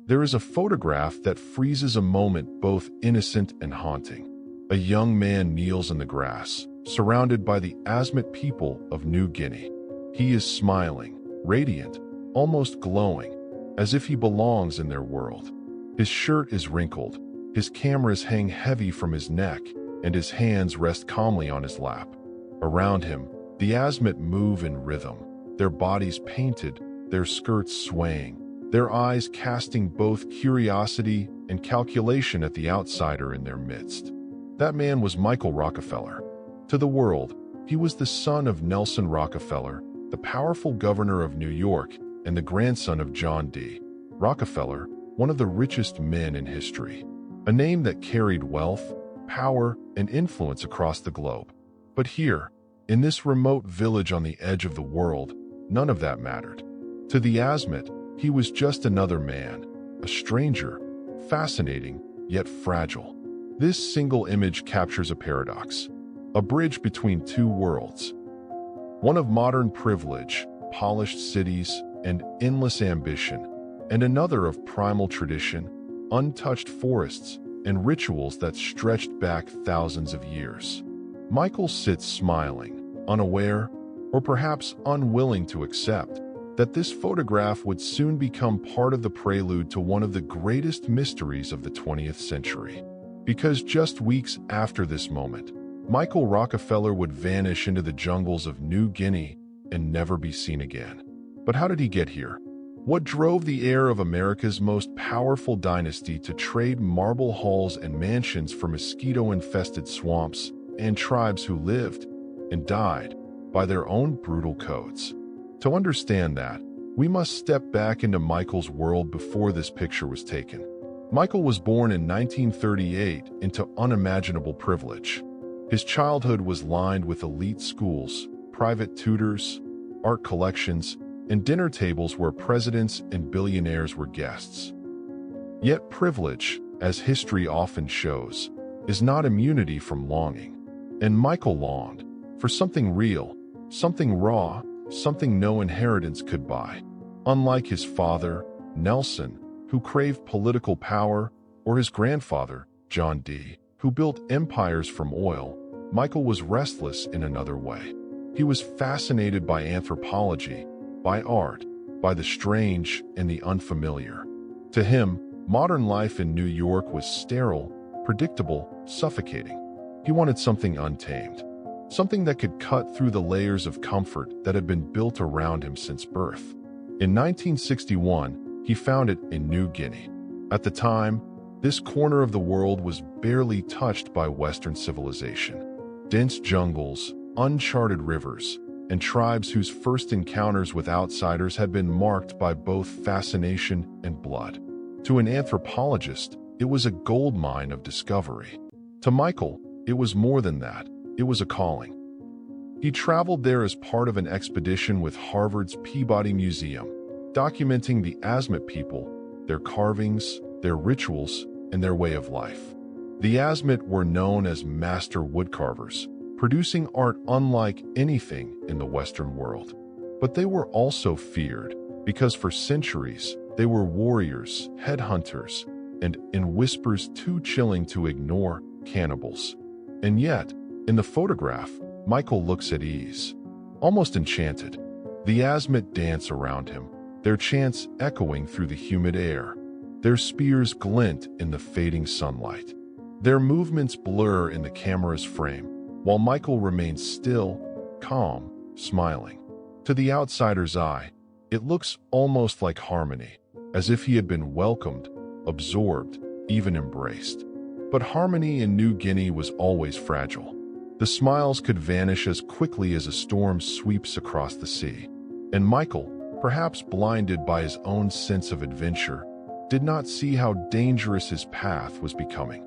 There is a photograph that freezes a moment both innocent and haunting. A young man kneels in the grass, surrounded by the Asmat people of New Guinea. He is smiling, radiant, almost glowing, as if he belongs in their world. His shirt is wrinkled, his cameras hang heavy from his neck, and his hands rest calmly on his lap. Around him, the Asmat move in rhythm, their bodies painted, their skirts swaying, their eyes casting both curiosity and calculation at the outsider in their midst. That man was Michael Rockefeller. To the world, he was the son of Nelson Rockefeller, the powerful governor of New York, and the grandson of John D. Rockefeller, one of the richest men in history. A name that carried wealth, power, and influence across the globe. But here, in this remote village on the edge of the world, none of that mattered. To the Asmat, he was just another man, a stranger, fascinating, yet fragile. This single image captures a paradox, a bridge between two worlds. One of modern privilege, polished cities, and endless ambition, and another of primal tradition, untouched forests, and rituals that stretched back thousands of years. Michael sits smiling, unaware, or perhaps unwilling to accept, that this photograph would soon become part of the prelude to one of the greatest mysteries of the 20th century. Because just weeks after this moment, Michael Rockefeller would vanish into the jungles of New Guinea and never be seen again. But how did he get here? What drove the heir of America's most powerful dynasty to trade marble halls and mansions for mosquito-infested swamps and tribes who lived and died by their own brutal codes? To understand that, we must step back into Michael's world before this picture was taken. Michael was born in 1938 into unimaginable privilege. His childhood was lined with elite schools, private tutors, art collections, and dinner tables where presidents and billionaires were guests. Yet privilege, as history often shows, is not immunity from longing. And Michael longed for something real, something raw, something no inheritance could buy. Unlike his father, Nelson, who craved political power, or his grandfather, John D., who built empires from oil, Michael was restless in another way. He was fascinated by anthropology, by art, by the strange and the unfamiliar. To him, modern life in New York was sterile, predictable, suffocating. He wanted something untamed, something that could cut through the layers of comfort that had been built around him since birth. In 1961, he found it in New Guinea. At the time, this corner of the world was barely touched by Western civilization. Dense jungles, uncharted rivers, and tribes whose first encounters with outsiders had been marked by both fascination and blood. To an anthropologist, it was a goldmine of discovery. To Michael, it was more than that. It was a calling. He traveled there as part of an expedition with Harvard's Peabody Museum, documenting the Asmat people, their carvings, their rituals, and their way of life. The Asmat were known as master woodcarvers, producing art unlike anything in the Western world. But they were also feared, because for centuries, they were warriors, headhunters, and, in whispers too chilling to ignore, cannibals. And yet, in the photograph, Michael looks at ease, almost enchanted. The Asmat dance around him, their chants echoing through the humid air. Their spears glint in the fading sunlight. Their movements blur in the camera's frame, while Michael remains still, calm, smiling. To the outsider's eye, it looks almost like harmony, as if he had been welcomed, absorbed, even embraced. But harmony in New Guinea was always fragile. The smiles could vanish as quickly as a storm sweeps across the sea. And Michael, perhaps blinded by his own sense of adventure, did not see how dangerous his path was becoming.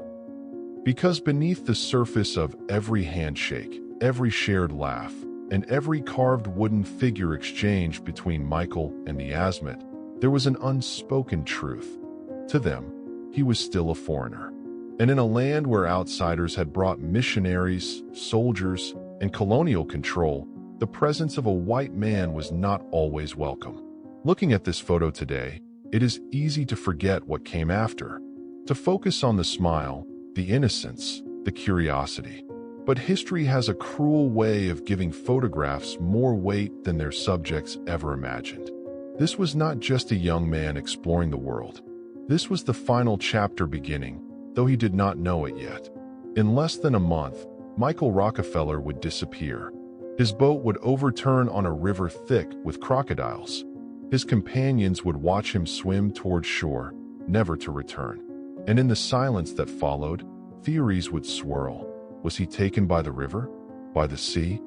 Because beneath the surface of every handshake, every shared laugh, and every carved wooden figure exchanged between Michael and the Asmat, there was an unspoken truth. To them, he was still a foreigner. And in a land where outsiders had brought missionaries, soldiers, and colonial control, the presence of a white man was not always welcome. Looking at this photo today, it is easy to forget what came after, to focus on the smile, the innocence, the curiosity. But history has a cruel way of giving photographs more weight than their subjects ever imagined. This was not just a young man exploring the world. This was the final chapter beginning, though he did not know it yet. In less than a month, Michael Rockefeller would disappear. His boat would overturn on a river thick with crocodiles. His companions would watch him swim toward shore, never to return. And in the silence that followed, theories would swirl. Was he taken by the river, by the sea,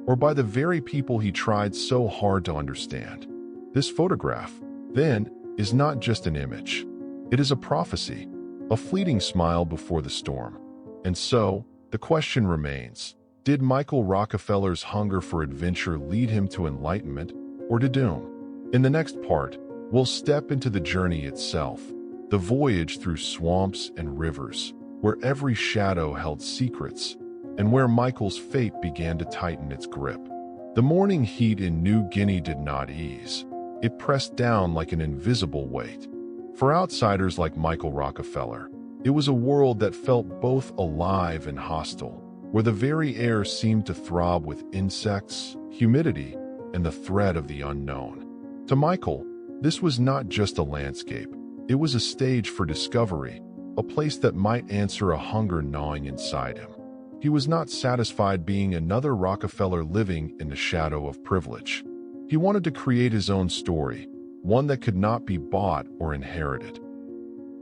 or by the very people he tried so hard to understand? This photograph, then, is not just an image. It is a prophecy, a fleeting smile before the storm. And so, the question remains, did Michael Rockefeller's hunger for adventure lead him to enlightenment or to doom? In the next part, we'll step into the journey itself, the voyage through swamps and rivers, where every shadow held secrets, and where Michael's fate began to tighten its grip. The morning heat in New Guinea did not ease. It pressed down like an invisible weight. For outsiders like Michael Rockefeller, it was a world that felt both alive and hostile, where the very air seemed to throb with insects, humidity, and the threat of the unknown. To Michael, this was not just a landscape. It was a stage for discovery, a place that might answer a hunger gnawing inside him. He was not satisfied being another Rockefeller living in the shadow of privilege. He wanted to create his own story, one that could not be bought or inherited.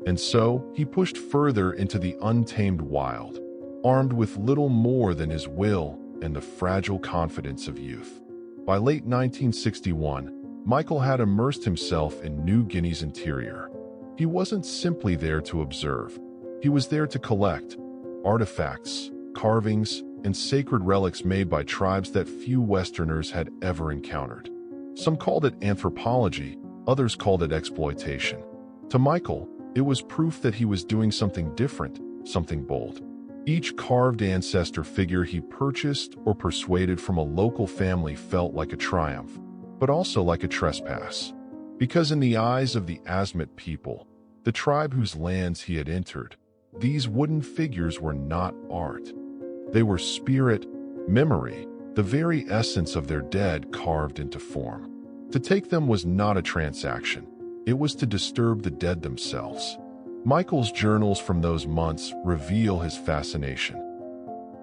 And so, he pushed further into the untamed wild, armed with little more than his will and the fragile confidence of youth. By late 1961, Michael had immersed himself in New Guinea's interior. He wasn't simply there to observe. He was there to collect artifacts, carvings, and sacred relics made by tribes that few Westerners had ever encountered. Some called it anthropology, others called it exploitation. To Michael, it was proof that he was doing something different, something bold. Each carved ancestor figure he purchased or persuaded from a local family felt like a triumph, but also like a trespass. Because in the eyes of the Asmat people, the tribe whose lands he had entered, these wooden figures were not art. They were spirit, memory, the very essence of their dead carved into form. To take them was not a transaction. It was to disturb the dead themselves. Michael's journals from those months reveal his fascination.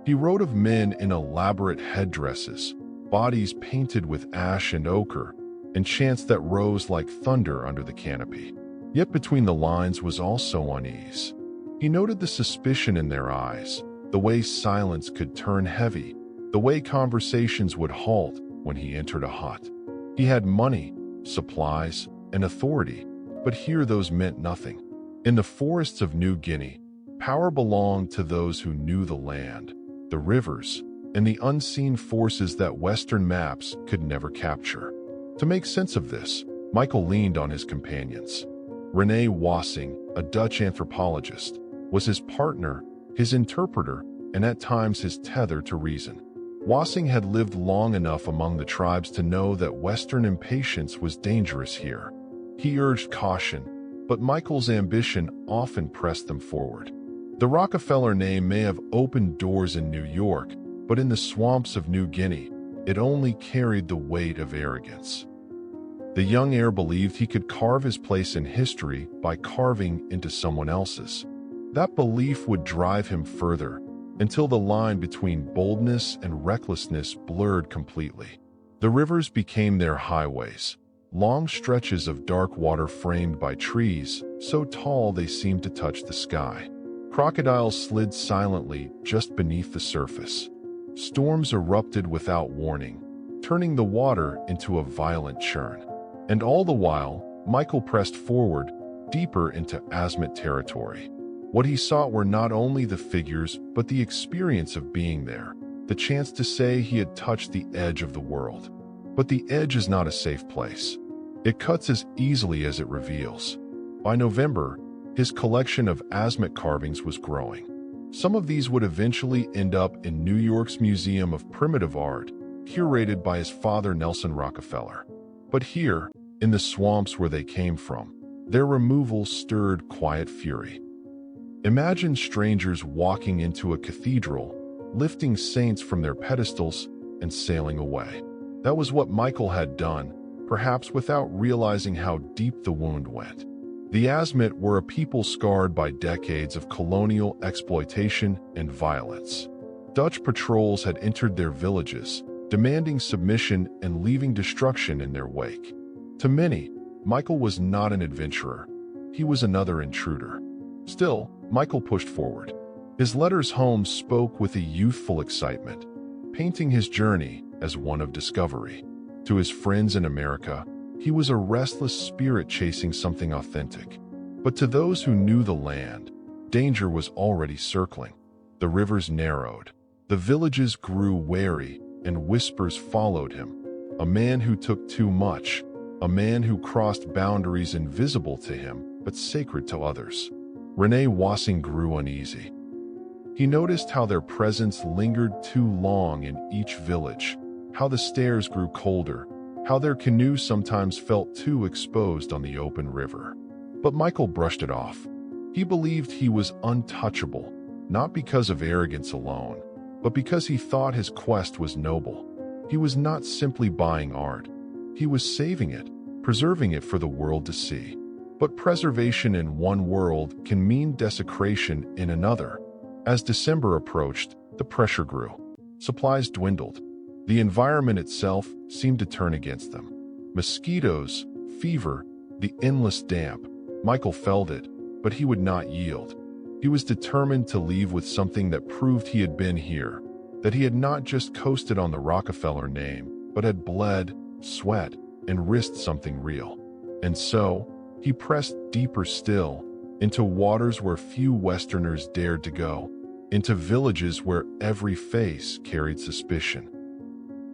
He wrote of men in elaborate headdresses, bodies painted with ash and ochre, and chants that rose like thunder under the canopy. Yet between the lines was also unease. He noted the suspicion in their eyes, the way silence could turn heavy, the way conversations would halt when he entered a hut. He had money, supplies, and authority, but here those meant nothing. In the forests of New Guinea, power belonged to those who knew the land, the rivers, and the unseen forces that Western maps could never capture. To make sense of this, Michael leaned on his companions. René Wassing, a Dutch anthropologist, was his partner, his interpreter, and at times his tether to reason. Wassing had lived long enough among the tribes to know that Western impatience was dangerous here. He urged caution, but Michael's ambition often pressed them forward. The Rockefeller name may have opened doors in New York, but in the swamps of New Guinea, it only carried the weight of arrogance. The young heir believed he could carve his place in history by carving into someone else's. That belief would drive him further, until the line between boldness and recklessness blurred completely. The rivers became their highways, long stretches of dark water framed by trees, so tall they seemed to touch the sky. Crocodiles slid silently just beneath the surface. Storms erupted without warning, turning the water into a violent churn. And all the while, Michael pressed forward, deeper into Asmat territory. What he sought were not only the figures, but the experience of being there, the chance to say he had touched the edge of the world. But the edge is not a safe place. It cuts as easily as it reveals. By November, his collection of Asmat carvings was growing. Some of these would eventually end up in New York's Museum of Primitive Art, curated by his father Nelson Rockefeller. But here, in the swamps where they came from. Their removal stirred quiet fury. Imagine strangers walking into a cathedral, lifting saints from their pedestals and sailing away. That was what Michael had done, perhaps without realizing how deep the wound went. The Asmat were a people scarred by decades of colonial exploitation and violence. Dutch patrols had entered their villages, demanding submission and leaving destruction in their wake. To many, Michael was not an adventurer. He was another intruder. Still, Michael pushed forward. His letters home spoke with a youthful excitement, painting his journey as one of discovery. To his friends in America, he was a restless spirit chasing something authentic. But to those who knew the land, danger was already circling. The rivers narrowed. The villages grew wary, and whispers followed him. A man who took too much, a man who crossed boundaries invisible to him, but sacred to others. Rene Wassing grew uneasy. He noticed how their presence lingered too long in each village, how the stairs grew colder, how their canoe sometimes felt too exposed on the open river. But Michael brushed it off. He believed he was untouchable, not because of arrogance alone, but because he thought his quest was noble. He was not simply buying art. He was saving it, preserving it for the world to see. But preservation in one world can mean desecration in another. As December approached, the pressure grew. Supplies dwindled. The environment itself seemed to turn against them. Mosquitoes, fever, the endless damp. Michael felt it, but he would not yield. He was determined to leave with something that proved he had been here, that he had not just coasted on the Rockefeller name, but had bled, sweat, and risked something real. And so, he pressed deeper still, into waters where few Westerners dared to go, into villages where every face carried suspicion.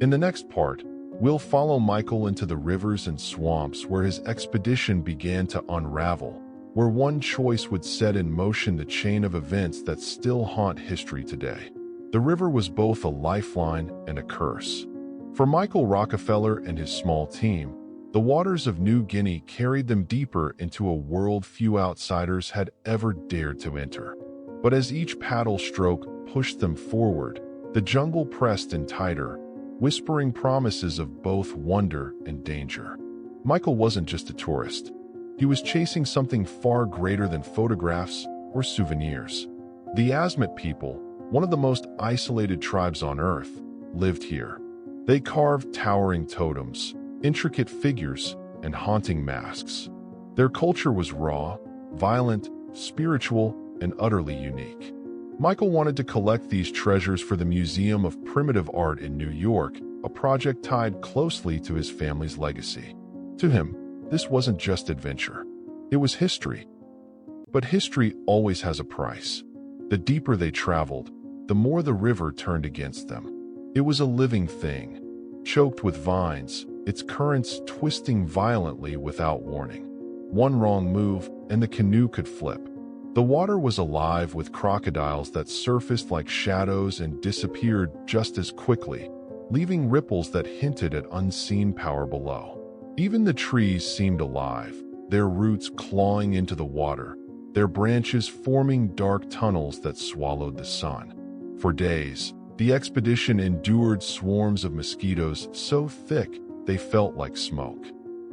In the next part, we'll follow Michael into the rivers and swamps where his expedition began to unravel, where one choice would set in motion the chain of events that still haunt history today. The river was both a lifeline and a curse. For Michael Rockefeller and his small team, the waters of New Guinea carried them deeper into a world few outsiders had ever dared to enter. But as each paddle stroke pushed them forward, the jungle pressed in tighter, whispering promises of both wonder and danger. Michael wasn't just a tourist. He was chasing something far greater than photographs or souvenirs. The Asmat people, one of the most isolated tribes on Earth, lived here. They carved towering totems, intricate figures, and haunting masks. Their culture was raw, violent, spiritual, and utterly unique. Michael wanted to collect these treasures for the Museum of Primitive Art in New York, a project tied closely to his family's legacy. To him, this wasn't just adventure. It was history. But history always has a price. The deeper they traveled, the more the river turned against them. It was a living thing, choked with vines, its currents twisting violently without warning. One wrong move, and the canoe could flip. The water was alive with crocodiles that surfaced like shadows and disappeared just as quickly, leaving ripples that hinted at unseen power below. Even the trees seemed alive, their roots clawing into the water, their branches forming dark tunnels that swallowed the sun. For days, the expedition endured swarms of mosquitoes so thick they felt like smoke.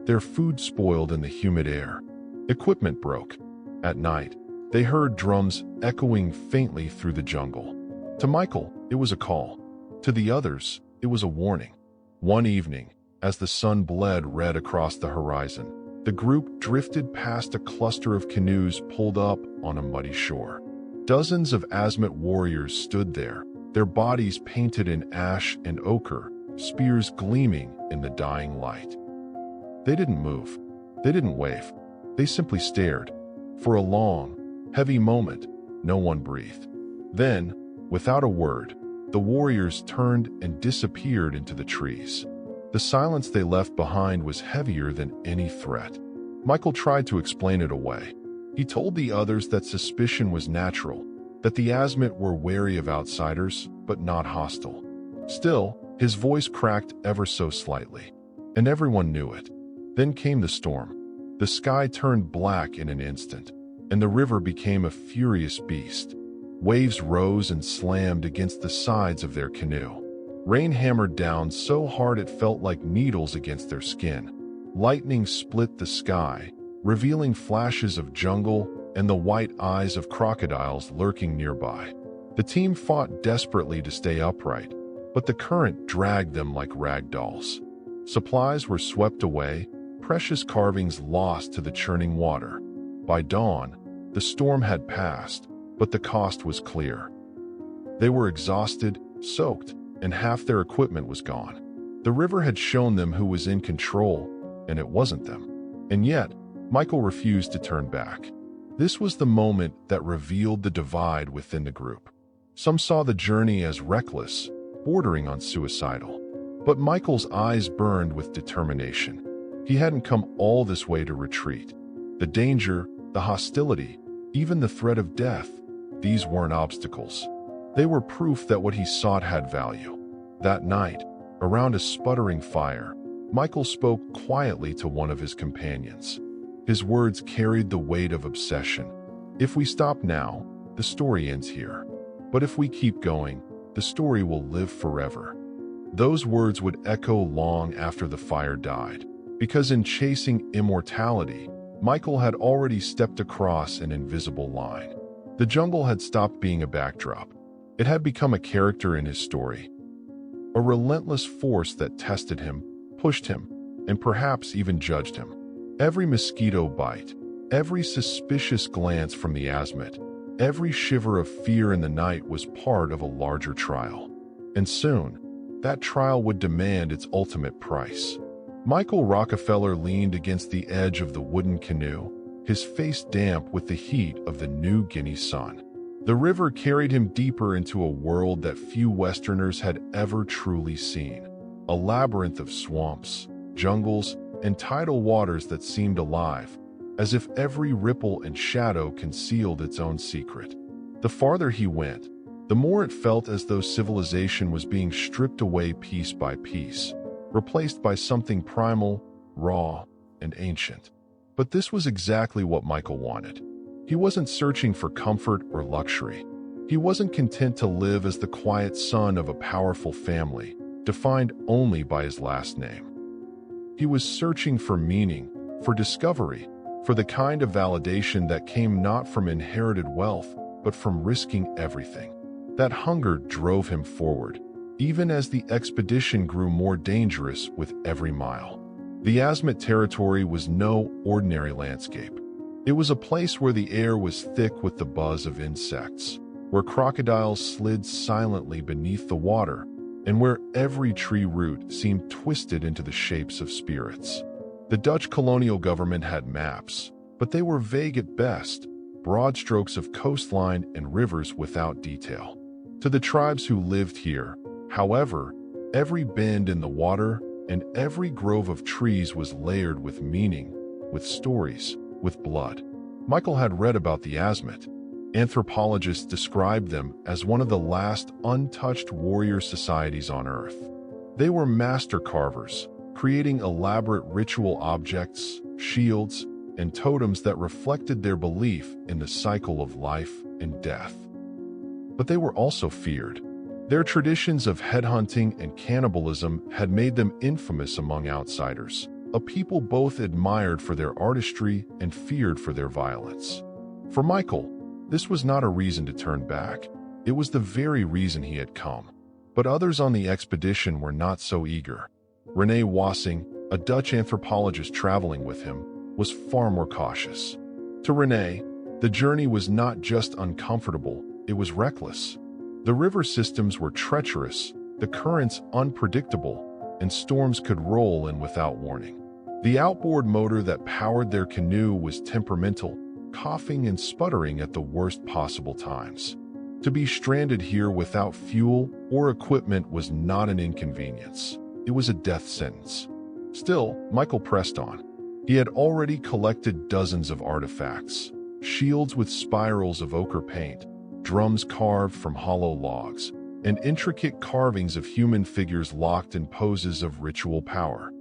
Their food spoiled in the humid air. Equipment broke. At night, they heard drums echoing faintly through the jungle. To Michael, it was a call. To the others, it was a warning. One evening, as the sun bled red across the horizon, the group drifted past a cluster of canoes pulled up on a muddy shore. Dozens of Asmat warriors stood there, their bodies painted in ash and ochre, spears gleaming in the dying light. They didn't move. They didn't wave. They simply stared. For a long, heavy moment, no one breathed. Then, without a word, the warriors turned and disappeared into the trees. The silence they left behind was heavier than any threat. Michael tried to explain it away. He told the others that suspicion was natural, that the Asmat were wary of outsiders, but not hostile. Still, his voice cracked ever so slightly. And everyone knew it. Then came the storm. The sky turned black in an instant, and the river became a furious beast. Waves rose and slammed against the sides of their canoe. Rain hammered down so hard it felt like needles against their skin. Lightning split the sky, revealing flashes of jungle and the white eyes of crocodiles lurking nearby. The team fought desperately to stay upright, but the current dragged them like rag dolls. Supplies were swept away, precious carvings lost to the churning water. By dawn, the storm had passed, but the cost was clear. They were exhausted, soaked, and half their equipment was gone. The river had shown them who was in control, and it wasn't them. And yet, Michael refused to turn back. This was the moment that revealed the divide within the group. Some saw the journey as reckless, bordering on suicidal. But Michael's eyes burned with determination. He hadn't come all this way to retreat. The danger, the hostility, even the threat of death, these weren't obstacles. They were proof that what he sought had value. That night, around a sputtering fire, Michael spoke quietly to one of his companions. His words carried the weight of obsession. If we stop now, the story ends here. But if we keep going, the story will live forever. Those words would echo long after the fire died, because in chasing immortality, Michael had already stepped across an invisible line. The jungle had stopped being a backdrop. It had become a character in his story, a relentless force that tested him, pushed him, and perhaps even judged him. Every mosquito bite, every suspicious glance from the azimuth, every shiver of fear in the night was part of a larger trial. And soon, that trial would demand its ultimate price. Michael Rockefeller leaned against the edge of the wooden canoe, his face damp with the heat of the New Guinea sun. The river carried him deeper into a world that few Westerners had ever truly seen. A labyrinth of swamps, jungles, and tidal waters that seemed alive, as if every ripple and shadow concealed its own secret. The farther he went, the more it felt as though civilization was being stripped away piece by piece, replaced by something primal, raw, and ancient. But this was exactly what Michael wanted. He wasn't searching for comfort or luxury. He wasn't content to live as the quiet son of a powerful family, defined only by his last name. He was searching for meaning, for discovery, for the kind of validation that came not from inherited wealth, but from risking everything. That hunger drove him forward, even as the expedition grew more dangerous with every mile. The azimuth territory was no ordinary landscape. It was a place where the air was thick with the buzz of insects, where crocodiles slid silently beneath the water, and where every tree root seemed twisted into the shapes of spirits. The Dutch colonial government had maps, but they were vague at best, broad strokes of coastline and rivers without detail. To the tribes who lived here, however, every bend in the water and every grove of trees was layered with meaning, with stories, with blood. Michael had read about the azimuth. Anthropologists described them as one of the last untouched warrior societies on Earth. They were master carvers, creating elaborate ritual objects, shields, and totems that reflected their belief in the cycle of life and death. But they were also feared. Their traditions of headhunting and cannibalism had made them infamous among outsiders, a people both admired for their artistry and feared for their violence. For Michael, this was not a reason to turn back. It was the very reason he had come. But others on the expedition were not so eager. René Wassing, a Dutch anthropologist traveling with him, was far more cautious. To René, the journey was not just uncomfortable, it was reckless. The river systems were treacherous, the currents unpredictable, and storms could roll in without warning. The outboard motor that powered their canoe was temperamental, coughing and sputtering at the worst possible times. To be stranded here without fuel or equipment was not an inconvenience. It was a death sentence. Still, Michael pressed on. He had already collected dozens of artifacts, shields with spirals of ochre paint, drums carved from hollow logs, and intricate carvings of human figures locked in poses of ritual power.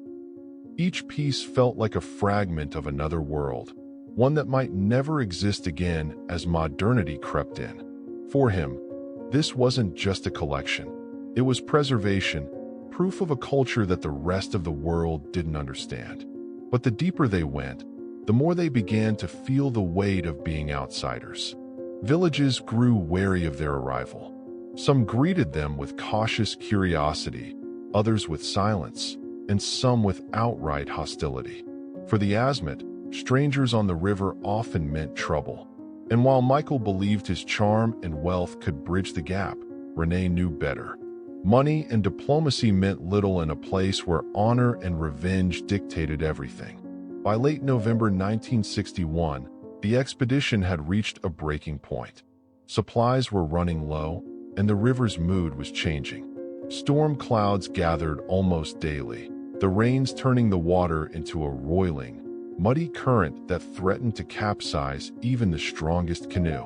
Each piece felt like a fragment of another world, one that might never exist again as modernity crept in. For him, this wasn't just a collection. It was preservation, proof of a culture that the rest of the world didn't understand. But the deeper they went, the more they began to feel the weight of being outsiders. Villages grew wary of their arrival. Some greeted them with cautious curiosity, others with silence, and some with outright hostility. For the Asmat, strangers on the river often meant trouble. And while Michael believed his charm and wealth could bridge the gap, Renee knew better. Money and diplomacy meant little in a place where honor and revenge dictated everything. By late November 1961, the expedition had reached a breaking point. Supplies were running low, and the river's mood was changing. Storm clouds gathered almost daily, the rains turning the water into a roiling, muddy current that threatened to capsize even the strongest canoe.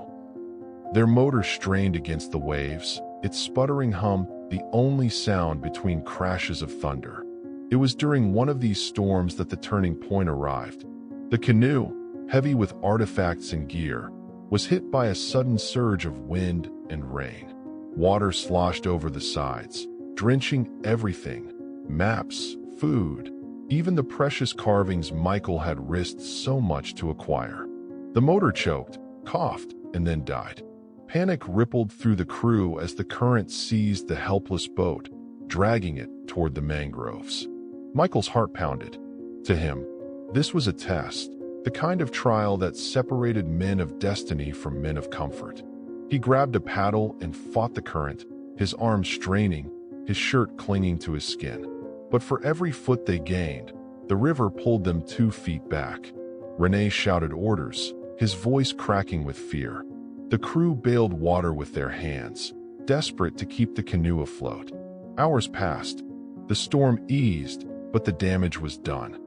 Their motor strained against the waves, its sputtering hum the only sound between crashes of thunder. It was during one of these storms that the turning point arrived. The canoe, heavy with artifacts and gear, was hit by a sudden surge of wind and rain. Water sloshed over the sides, drenching everything: maps, food, even the precious carvings Michael had risked so much to acquire. The motor choked, coughed, and then died. Panic rippled through the crew as the current seized the helpless boat, dragging it toward the mangroves. Michael's heart pounded. To him, this was a test, the kind of trial that separated men of destiny from men of comfort. He grabbed a paddle and fought the current, his arms straining, his shirt clinging to his skin. But for every foot they gained, the river pulled them 2 feet back. Renee shouted orders, his voice cracking with fear. The crew bailed water with their hands, desperate to keep the canoe afloat. Hours passed. The storm eased, but the damage was done.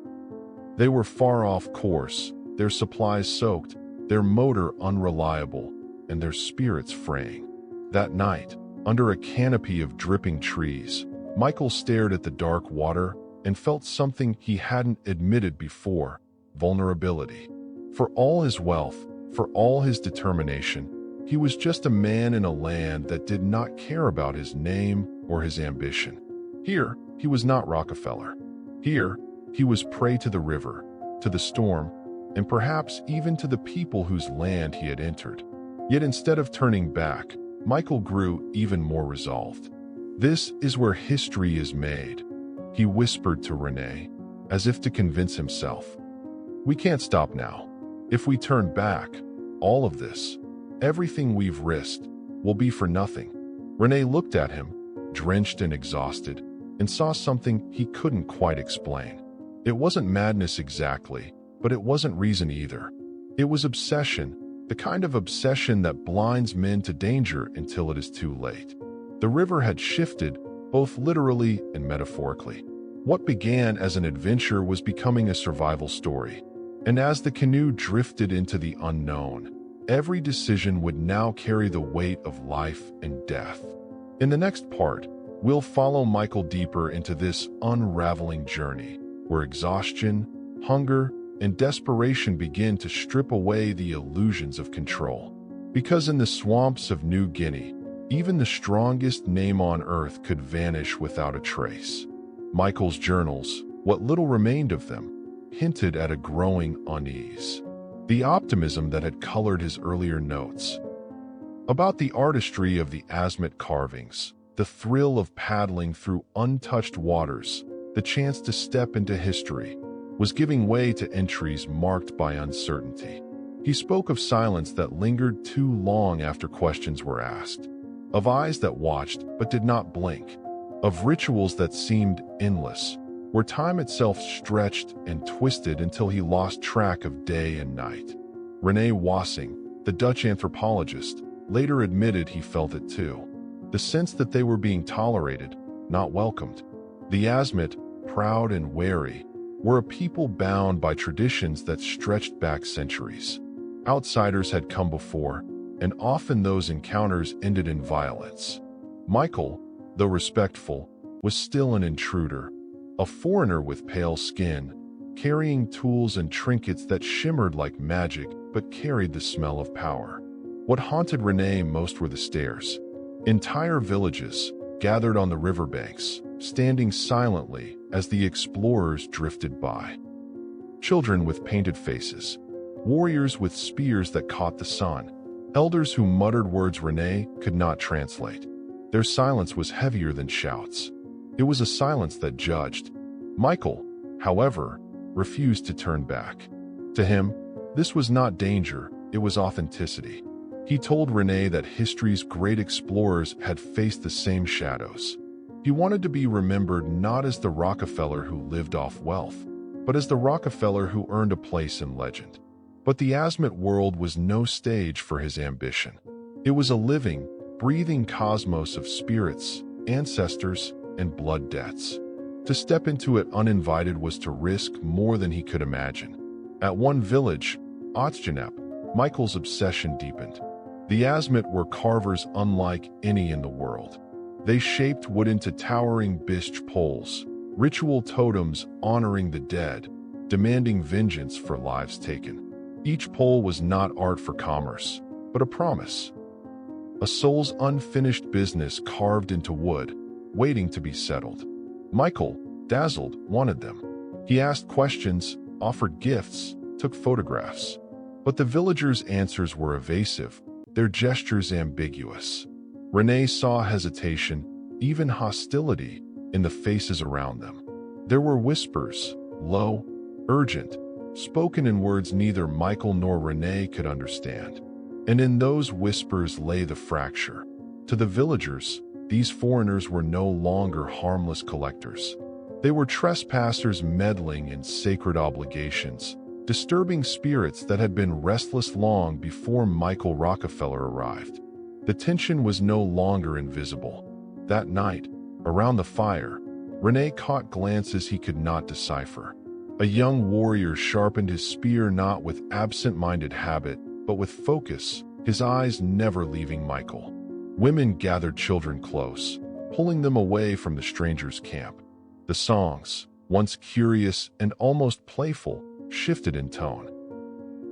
They were far off course, their supplies soaked, their motor unreliable, and their spirits fraying. That night, under a canopy of dripping trees, Michael stared at the dark water and felt something he hadn't admitted before: vulnerability. For all his wealth, for all his determination, he was just a man in a land that did not care about his name or his ambition. Here, he was not Rockefeller. Here, he was prey to the river, to the storm, and perhaps even to the people whose land he had entered. Yet instead of turning back, Michael grew even more resolved. "This is where history is made," he whispered to Renee, as if to convince himself. "We can't stop now. If we turn back, all of this, everything we've risked, will be for nothing." Renee looked at him, drenched and exhausted, and saw something he couldn't quite explain. It wasn't madness exactly, but it wasn't reason either. It was obsession, the kind of obsession that blinds men to danger until it is too late. The river had shifted, both literally and metaphorically. What began as an adventure was becoming a survival story. And as the canoe drifted into the unknown, every decision would now carry the weight of life and death. In the next part, we'll follow Michael deeper into this unraveling journey, where exhaustion, hunger, and desperation begin to strip away the illusions of control. Because in the swamps of New Guinea, even the strongest name on earth could vanish without a trace. Michael's journals, what little remained of them, hinted at a growing unease. The optimism that had colored his earlier notes. About the artistry of the Asmat carvings, the thrill of paddling through untouched waters, the chance to step into history, was giving way to entries marked by uncertainty. He spoke of silence that lingered too long after questions were asked, of eyes that watched but did not blink, of rituals that seemed endless, where time itself stretched and twisted until he lost track of day and night. René Wassing, the Dutch anthropologist, later admitted he felt it too. The sense that they were being tolerated, not welcomed. The Asmat, proud and wary, were a people bound by traditions that stretched back centuries. Outsiders had come before, and often those encounters ended in violence. Michael, though respectful, was still an intruder, a foreigner with pale skin, carrying tools and trinkets that shimmered like magic but carried the smell of power. What haunted Renee most were the stairs. Entire villages gathered on the riverbanks, standing silently as the explorers drifted by. Children with painted faces, warriors with spears that caught the sun, elders who muttered words Renee could not translate. Their silence was heavier than shouts. It was a silence that judged. Michael, however, refused to turn back. To him, this was not danger, it was authenticity. He told Renee that history's great explorers had faced the same shadows. He wanted to be remembered not as the Rockefeller who lived off wealth, but as the Rockefeller who earned a place in legend. But the Azimuth world was no stage for his ambition. It was a living, breathing cosmos of spirits, ancestors, and blood debts. To step into it uninvited was to risk more than he could imagine. At one village, Otsjanep, Michael's obsession deepened. The Azimuth were carvers unlike any in the world. They shaped wood into towering bisht poles, ritual totems honoring the dead, demanding vengeance for lives taken. Each pole was not art for commerce, but a promise. A soul's unfinished business carved into wood, waiting to be settled. Michael, dazzled, wanted them. He asked questions, offered gifts, took photographs. But the villagers' answers were evasive, their gestures ambiguous. Renee saw hesitation, even hostility, in the faces around them. There were whispers, low, urgent, spoken in words neither Michael nor Renee could understand. And in those whispers lay the fracture. To the villagers, these foreigners were no longer harmless collectors. They were trespassers meddling in sacred obligations, disturbing spirits that had been restless long before Michael Rockefeller arrived. The tension was no longer invisible. That night, around the fire, Renee caught glances he could not decipher. A young warrior sharpened his spear not with absent-minded habit, but with focus, his eyes never leaving Michael. Women gathered children close, pulling them away from the stranger's camp. The songs, once curious and almost playful, shifted in tone.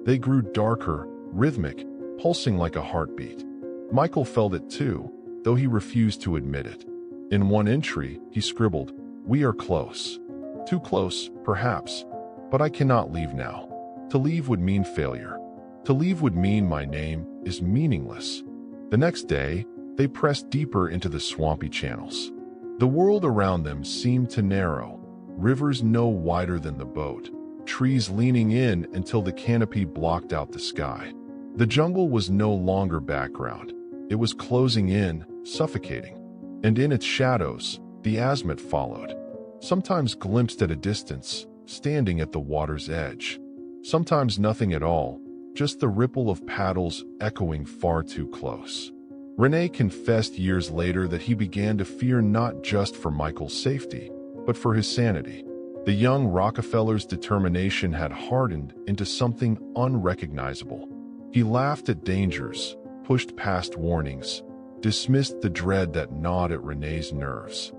They grew darker, rhythmic, pulsing like a heartbeat. Michael felt it too, though he refused to admit it. In one entry, he scribbled, "We are close. Too close, perhaps, but I cannot leave now. To leave would mean failure. To leave would mean my name is meaningless." The next day, they pressed deeper into the swampy channels. The world around them seemed to narrow, rivers no wider than the boat, trees leaning in until the canopy blocked out the sky. The jungle was no longer background. It was closing in, suffocating. And in its shadows, the Azimuth followed. Sometimes glimpsed at a distance, standing at the water's edge. Sometimes nothing at all, just the ripple of paddles echoing far too close. Renee confessed years later that he began to fear not just for Michael's safety, but for his sanity. The young Rockefeller's determination had hardened into something unrecognizable. He laughed at dangers, pushed past warnings, dismissed the dread that gnawed at Renee's nerves.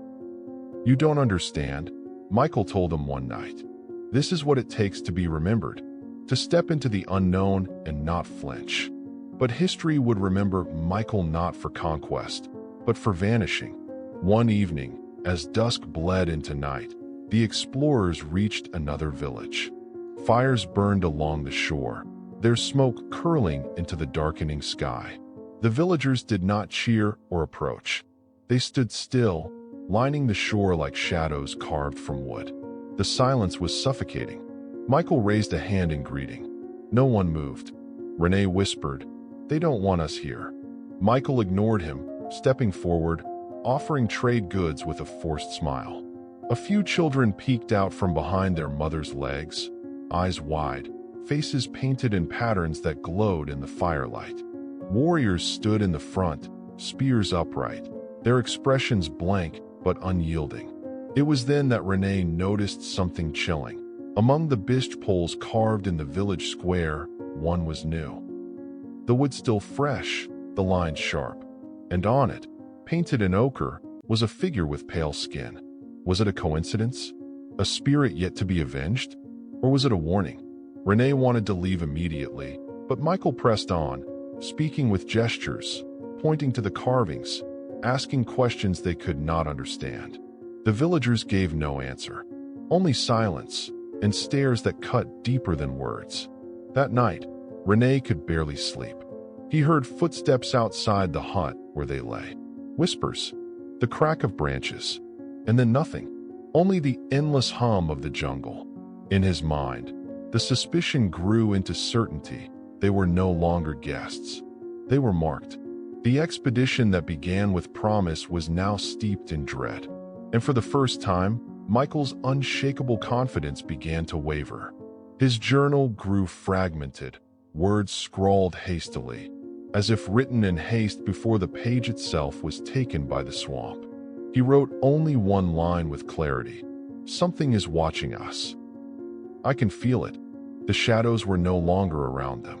"You don't understand," Michael told him one night. "This is what it takes to be remembered, to step into the unknown and not flinch." But history would remember Michael not for conquest, but for vanishing. One evening, as dusk bled into night, the explorers reached another village. Fires burned along the shore, their smoke curling into the darkening sky. The villagers did not cheer or approach. They stood still, lining the shore like shadows carved from wood. The silence was suffocating. Michael raised a hand in greeting. No one moved. Renee whispered, "They don't want us here." Michael ignored him, stepping forward, offering trade goods with a forced smile. A few children peeked out from behind their mother's legs, eyes wide, faces painted in patterns that glowed in the firelight. Warriors stood in the front, spears upright, their expressions blank but unyielding. It was then that Renee noticed something chilling. Among the bisht poles carved in the village square, one was new. The wood still fresh, the lines sharp, and on it, painted in ochre, was a figure with pale skin. Was it a coincidence? A spirit yet to be avenged? Or was it a warning? Renee wanted to leave immediately, but Michael pressed on, speaking with gestures, pointing to the carvings, asking questions they could not understand. The villagers gave no answer, only silence and stares that cut deeper than words. That night, Renee could barely sleep. He heard footsteps outside the hut where they lay. Whispers, the crack of branches, and then nothing. Only the endless hum of the jungle. In his mind, the suspicion grew into certainty. They were no longer guests. They were marked. The expedition that began with promise was now steeped in dread. And for the first time, Michael's unshakable confidence began to waver. His journal grew fragmented, words scrawled hastily, as if written in haste before the page itself was taken by the swamp. He wrote only one line with clarity. Something is watching us. I can feel it. The shadows were no longer around them.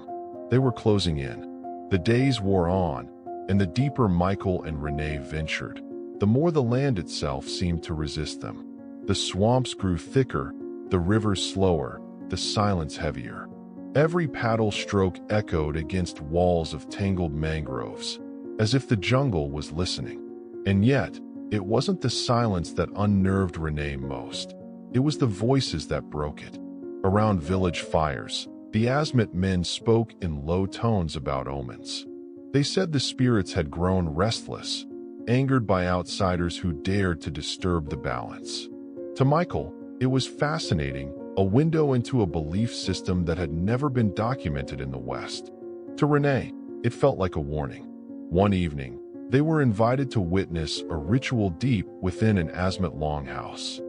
They were closing in. The days wore on, and the deeper Michael and Renee ventured, the more the land itself seemed to resist them. The swamps grew thicker, the rivers slower, the silence heavier. Every paddle stroke echoed against walls of tangled mangroves, as if the jungle was listening. And yet, it wasn't the silence that unnerved Renee most. It was the voices that broke it. Around village fires, the Asmat men spoke in low tones about omens. They said the spirits had grown restless, angered by outsiders who dared to disturb the balance. To Michael, it was fascinating, a window into a belief system that had never been documented in the West. To Renee, it felt like a warning. One evening, they were invited to witness a ritual deep within an Asmat longhouse.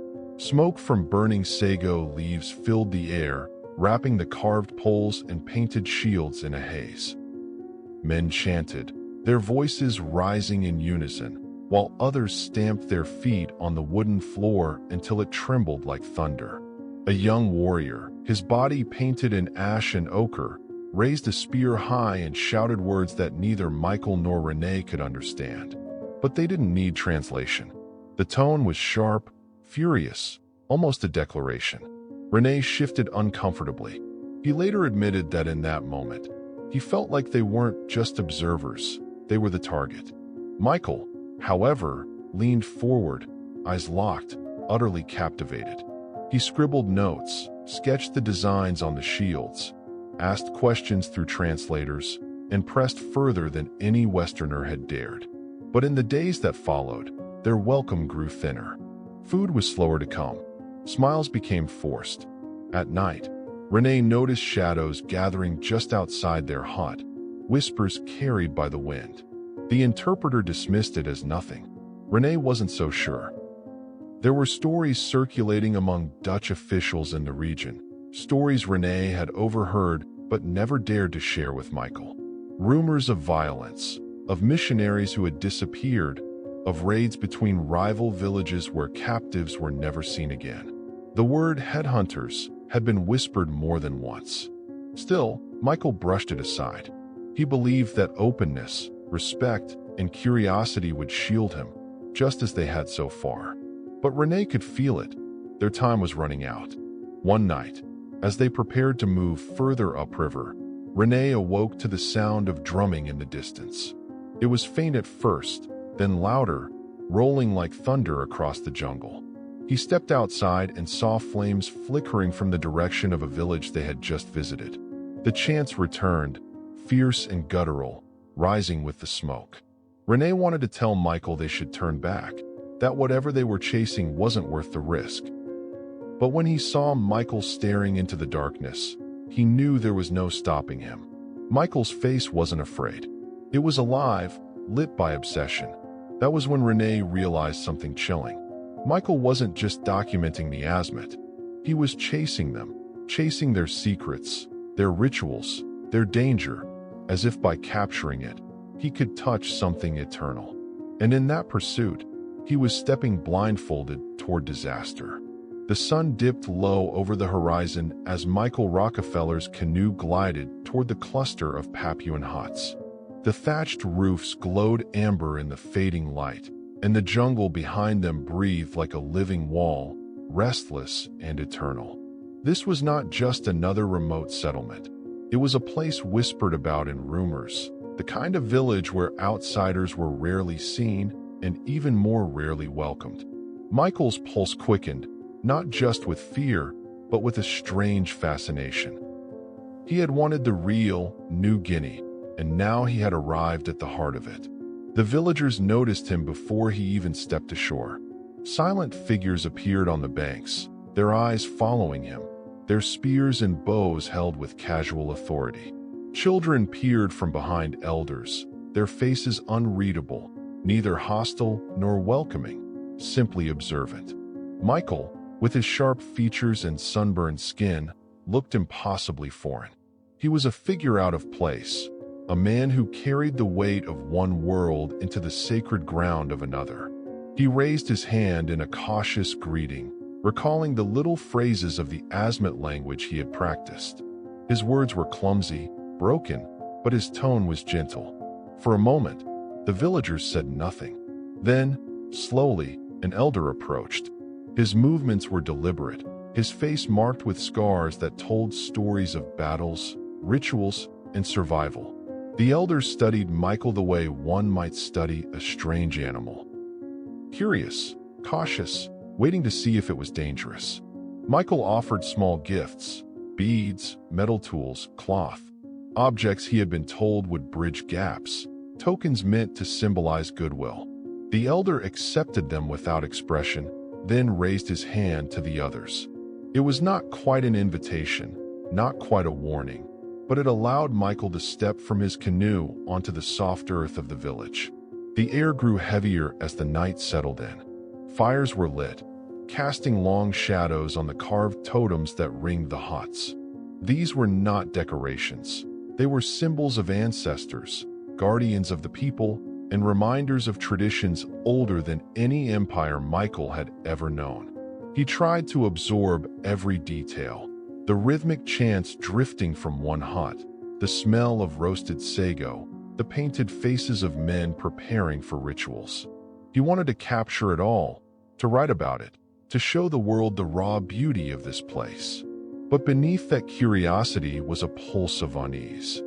Smoke from burning sago leaves filled the air, wrapping the carved poles and painted shields in a haze. Men chanted, their voices rising in unison, while others stamped their feet on the wooden floor until it trembled like thunder. A young warrior, his body painted in ash and ochre, raised a spear high and shouted words that neither Michael nor Renee could understand. But they didn't need translation. The tone was sharp, furious, almost a declaration. Renee shifted uncomfortably. He later admitted that in that moment, he felt like they weren't just observers, they were the target. Michael, however, leaned forward, eyes locked, utterly captivated. He scribbled notes, sketched the designs on the shields, asked questions through translators, and pressed further than any Westerner had dared. But in the days that followed, their welcome grew thinner. Food was slower to come. Smiles became forced. At night, Renee noticed shadows gathering just outside their hut, whispers carried by the wind. The interpreter dismissed it as nothing. Renee wasn't so sure. There were stories circulating among Dutch officials in the region, stories Renee had overheard but never dared to share with Michael. Rumors of violence, of missionaries who had disappeared, of raids between rival villages where captives were never seen again. The word headhunters had been whispered more than once. Still, Michael brushed it aside. He believed that openness, respect, and curiosity would shield him, just as they had so far. But Renee could feel it. Their time was running out. One night, as they prepared to move further upriver, Renee awoke to the sound of drumming in the distance. It was faint at first, then louder, rolling like thunder across the jungle. He stepped outside and saw flames flickering from the direction of a village they had just visited. The chants returned, fierce and guttural, rising with the smoke. Renee wanted to tell Michael they should turn back, that whatever they were chasing wasn't worth the risk. But when he saw Michael staring into the darkness, he knew there was no stopping him. Michael's face wasn't afraid. It was alive, lit by obsession. That was when Renee realized something chilling. Michael wasn't just documenting the Asmat. He was chasing them, chasing their secrets, their rituals, their danger, as if by capturing it, he could touch something eternal. And in that pursuit, he was stepping blindfolded toward disaster. The sun dipped low over the horizon as Michael Rockefeller's canoe glided toward the cluster of Papuan huts. The thatched roofs glowed amber in the fading light, and the jungle behind them breathed like a living wall, restless and eternal. This was not just another remote settlement. It was a place whispered about in rumors, the kind of village where outsiders were rarely seen and even more rarely welcomed. Michael's pulse quickened, not just with fear, but with a strange fascination. He had wanted the real New Guinea, and now he had arrived at the heart of it. The villagers noticed him before he even stepped ashore. Silent figures appeared on the banks, their eyes following him, their spears and bows held with casual authority. Children peered from behind elders, their faces unreadable, neither hostile nor welcoming, simply observant. Michael, with his sharp features and sunburned skin, looked impossibly foreign. He was a figure out of place, a man who carried the weight of one world into the sacred ground of another. He raised his hand in a cautious greeting, recalling the little phrases of the Asmat language he had practiced. His words were clumsy, broken, but his tone was gentle. For a moment, the villagers said nothing. Then, slowly, an elder approached. His movements were deliberate, his face marked with scars that told stories of battles, rituals, and survival. The elders studied Michael the way one might study a strange animal. Curious, cautious, waiting to see if it was dangerous. Michael offered small gifts, beads, metal tools, cloth, objects he had been told would bridge gaps, tokens meant to symbolize goodwill. The elder accepted them without expression, then raised his hand to the others. It was not quite an invitation, not quite a warning, but it allowed Michael to step from his canoe onto the soft earth of the village. The air grew heavier as the night settled in. Fires were lit, casting long shadows on the carved totems that ringed the huts. These were not decorations. They were symbols of ancestors, guardians of the people, and reminders of traditions older than any empire Michael had ever known. He tried to absorb every detail, the rhythmic chants drifting from one hut, the smell of roasted sago, the painted faces of men preparing for rituals. He wanted to capture it all, to write about it, to show the world the raw beauty of this place. But beneath that curiosity was a pulse of unease.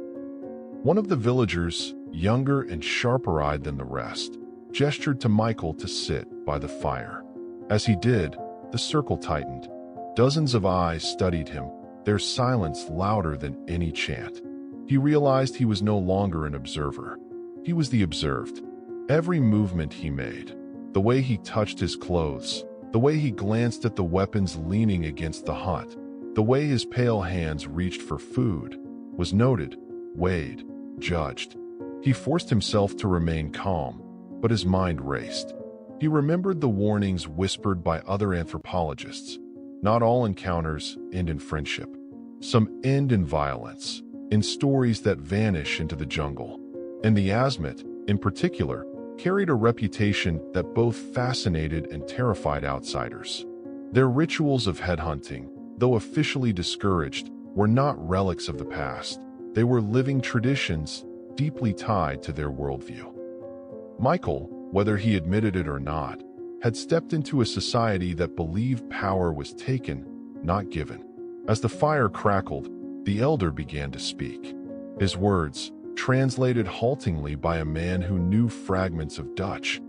One of the villagers, younger and sharper-eyed than the rest, gestured to Michael to sit by the fire. As he did, the circle tightened. Dozens of eyes studied him, their silence louder than any chant. He realized he was no longer an observer. He was the observed. Every movement he made, the way he touched his clothes, the way he glanced at the weapons leaning against the hut, the way his pale hands reached for food, was noted, weighed, judged. He forced himself to remain calm, but his mind raced. He remembered the warnings whispered by other anthropologists. Not all encounters end in friendship. Some end in violence, in stories that vanish into the jungle. And the Asmat, in particular, carried a reputation that both fascinated and terrified outsiders. Their rituals of headhunting, though officially discouraged, were not relics of the past. They were living traditions deeply tied to their worldview. Michael, whether he admitted it or not, had stepped into a society that believed power was taken, not given. As the fire crackled, the elder began to speak. His words, translated haltingly by a man who knew fragments of Dutch,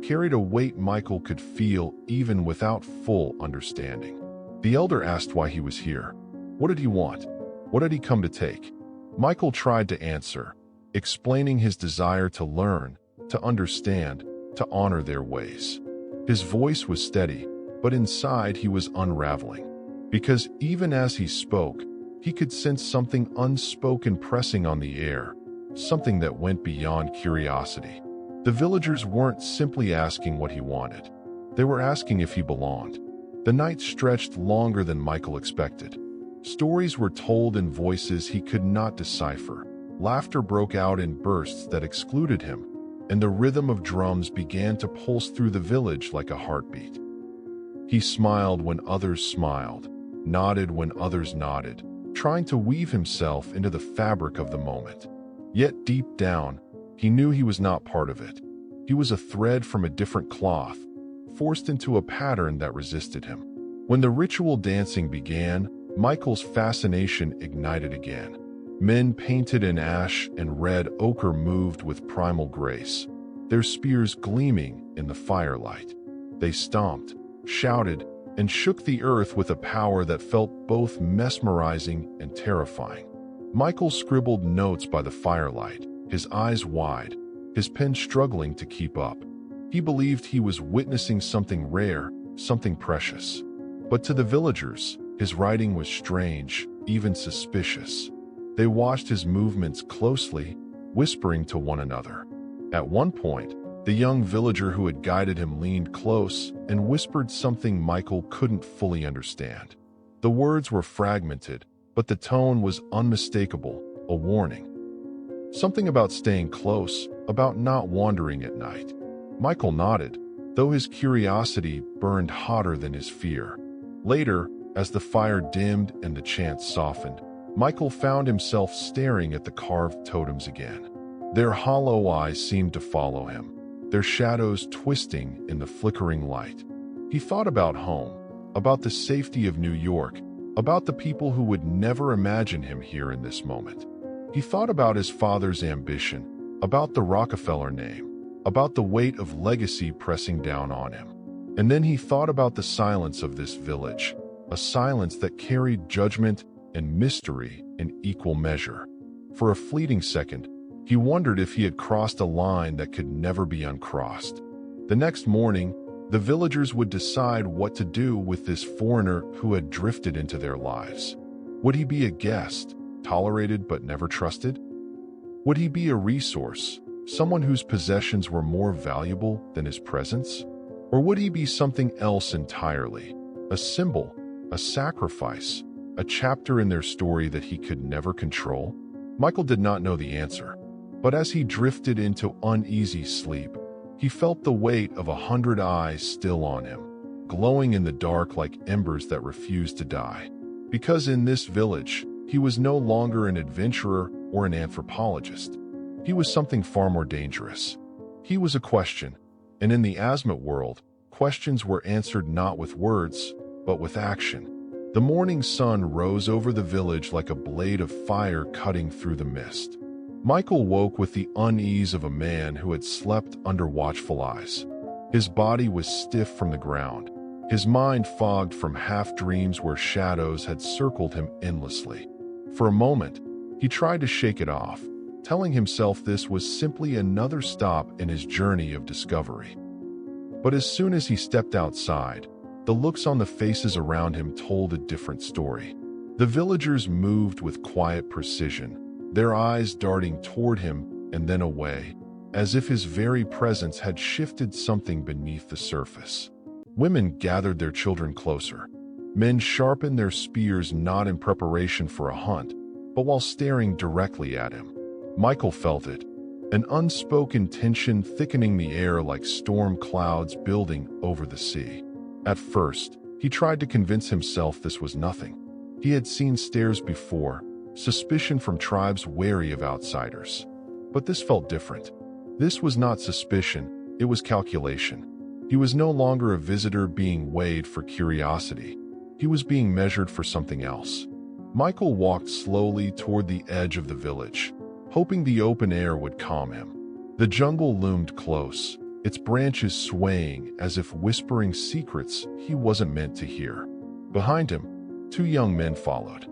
carried a weight Michael could feel even without full understanding. The elder asked why he was here. What did he want? What had he come to take? Michael tried to answer, explaining his desire to learn, to understand, to honor their ways. His voice was steady, but inside he was unraveling. Because even as he spoke, he could sense something unspoken pressing on the air, something that went beyond curiosity. The villagers weren't simply asking what he wanted. They were asking if he belonged. The night stretched longer than Michael expected. Stories were told in voices he could not decipher. Laughter broke out in bursts that excluded him, and the rhythm of drums began to pulse through the village like a heartbeat. He smiled when others smiled, nodded when others nodded, trying to weave himself into the fabric of the moment. Yet deep down, he knew he was not part of it. He was a thread from a different cloth, forced into a pattern that resisted him. When the ritual dancing began, Michael's fascination ignited again. Men painted in ash and red ochre moved with primal grace, their spears gleaming in the firelight. They stomped, shouted, and shook the earth with a power that felt both mesmerizing and terrifying. Michael scribbled notes by the firelight, his eyes wide, his pen struggling to keep up. He believed he was witnessing something rare, something precious. But to the villagers, his writing was strange, even suspicious. They watched his movements closely, whispering to one another. At one point, the young villager who had guided him leaned close and whispered something Michael couldn't fully understand. The words were fragmented, but the tone was unmistakable, a warning. Something about staying close, about not wandering at night. Michael nodded, though his curiosity burned hotter than his fear. Later, as the fire dimmed and the chant softened, Michael found himself staring at the carved totems again. Their hollow eyes seemed to follow him, their shadows twisting in the flickering light. He thought about home, about the safety of New York, about the people who would never imagine him here in this moment. He thought about his father's ambition, about the Rockefeller name, about the weight of legacy pressing down on him. And then he thought about the silence of this village, a silence that carried judgment and mystery in equal measure. For a fleeting second, he wondered if he had crossed a line that could never be uncrossed. The next morning, the villagers would decide what to do with this foreigner who had drifted into their lives. Would he be a guest, tolerated but never trusted? Would he be a resource, someone whose possessions were more valuable than his presence? Or would he be something else entirely, a symbol, a sacrifice, a chapter in their story that he could never control? Michael did not know the answer, but as he drifted into uneasy sleep, he felt the weight of 100 eyes still on him, glowing in the dark like embers that refused to die. Because in this village, he was no longer an adventurer or an anthropologist. He was something far more dangerous. He was a question, and in the Asmat world, questions were answered not with words, but with action. The morning sun rose over the village like a blade of fire cutting through the mist. Michael woke with the unease of a man who had slept under watchful eyes. His body was stiff from the ground, his mind fogged from half-dreams where shadows had circled him endlessly. For a moment, he tried to shake it off, telling himself this was simply another stop in his journey of discovery. But as soon as he stepped outside, the looks on the faces around him told a different story. The villagers moved with quiet precision, their eyes darting toward him and then away, as if his very presence had shifted something beneath the surface. Women gathered their children closer. Men sharpened their spears not in preparation for a hunt, but while staring directly at him. Michael felt it, an unspoken tension thickening the air like storm clouds building over the sea. At first, he tried to convince himself this was nothing. He had seen stares before, suspicion from tribes wary of outsiders. But this felt different. This was not suspicion, it was calculation. He was no longer a visitor being weighed for curiosity. He was being measured for something else. Michael walked slowly toward the edge of the village, hoping the open air would calm him. The jungle loomed close, its branches swaying as if whispering secrets he wasn't meant to hear. Behind him, 2 young men followed.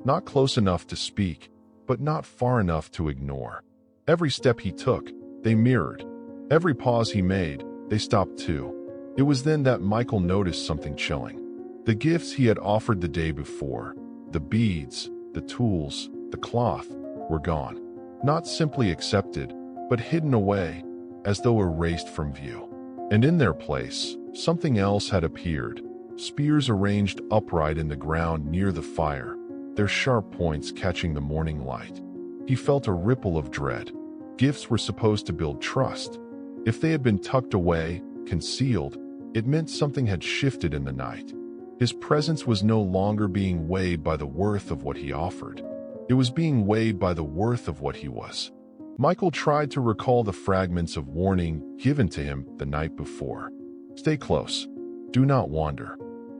Not close enough to speak, but not far enough to ignore. Every step he took, they mirrored. Every pause he made, they stopped too. It was then that Michael noticed something chilling. The gifts he had offered the day before, the beads, the tools, the cloth, were gone. Not simply accepted, but hidden away, as though erased from view. And in their place, something else had appeared, spears arranged upright in the ground near the fire, their sharp points catching the morning light. He felt a ripple of dread. Gifts were supposed to build trust. If they had been tucked away, concealed, it meant something had shifted in the night. His presence was no longer being weighed by the worth of what he offered. It was being weighed by the worth of what he was. Michael tried to recall the fragments of warning given to him the night before. Stay close. Do not wander.